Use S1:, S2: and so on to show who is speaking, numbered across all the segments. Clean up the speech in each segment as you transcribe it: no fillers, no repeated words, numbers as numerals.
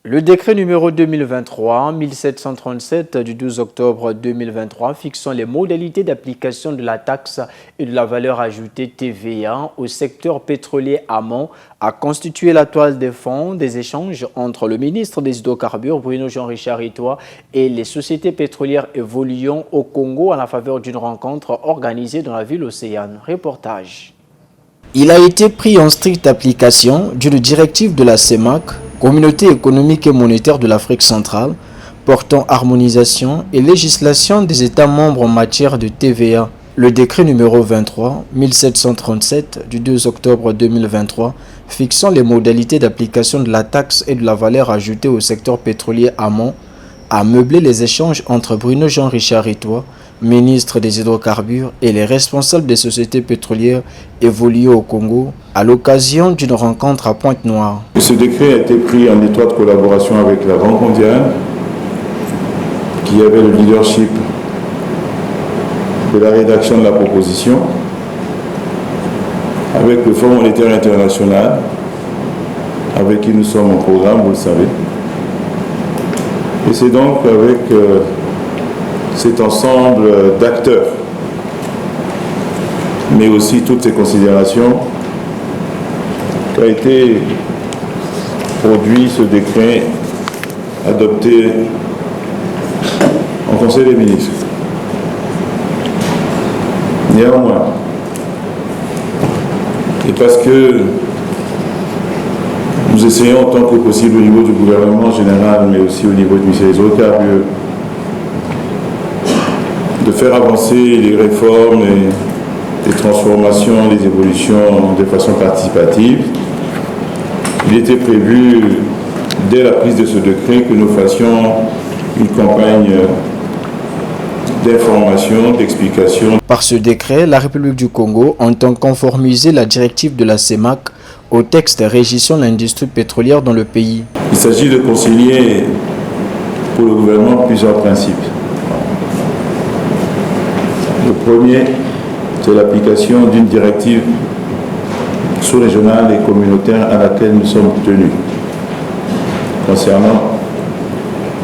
S1: Le décret numéro 2023-1737 du 12 octobre 2023 fixant les modalités d'application de la taxe et de la valeur ajoutée TVA au secteur pétrolier amont a constitué la toile de fond des échanges entre le ministre des Hydrocarbures Bruno Jean-Richard Itoa et les sociétés pétrolières évoluant au Congo à la faveur d'une rencontre organisée dans la ville Océane. Reportage. Il a été pris en stricte application d'une directive de la CEMAC, Communauté économique et monétaire de l'Afrique centrale, portant harmonisation et législation des États membres en matière de TVA. Le décret numéro 23-1737 du 2 octobre 2023 fixant les modalités d'application de la taxe et de la valeur ajoutée au secteur pétrolier amont a meublé les échanges entre Bruno Jean-Richard Itoa, ministre des Hydrocarbures, et les responsables des sociétés pétrolières évoluées au Congo à l'occasion d'une rencontre à Pointe-Noire.
S2: Ce décret a été pris en étroite collaboration avec la Banque mondiale, qui avait le leadership de la rédaction de la proposition, avec le Fonds monétaire international, avec qui nous sommes en programme, vous le savez. Et c'est donc avec cet ensemble d'acteurs, mais aussi toutes ces considérations, qu'a été produit ce décret adopté en Conseil des ministres. Néanmoins, et parce que nous essayons autant que possible au niveau du gouvernement général, mais aussi au niveau du ministère des Hydrocarbures, de faire avancer les réformes et les transformations, les évolutions de façon participative. Il était prévu, dès la prise de ce décret, que nous fassions une campagne d'information, d'explication.
S1: Par ce décret, la République du Congo entend conformiser la directive de la CEMAC au texte régissant l'industrie pétrolière dans le pays.
S2: Il s'agit de concilier pour le gouvernement plusieurs principes. Le premier, c'est l'application d'une directive sous-régionale et communautaire à laquelle nous sommes tenus concernant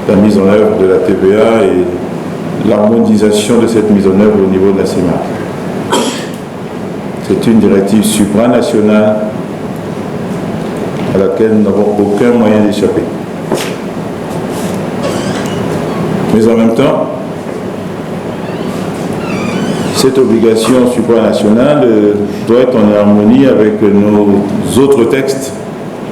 S2: la mise en œuvre de la TVA et l'harmonisation de cette mise en œuvre au niveau de la CEMAC. C'est une directive supranationale à laquelle nous n'avons aucun moyen d'échapper. Mais en même temps, cette obligation supranationale doit être en harmonie avec nos autres textes,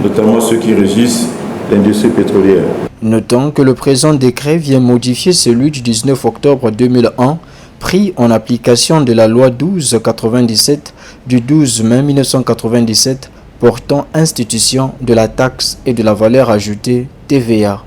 S2: notamment ceux qui régissent l'industrie pétrolière.
S1: Notons que le présent décret vient modifier celui du 19 octobre 2001, pris en application de la loi 1297 du 12 mai 1997 portant institution de la taxe et de la valeur ajoutée TVA.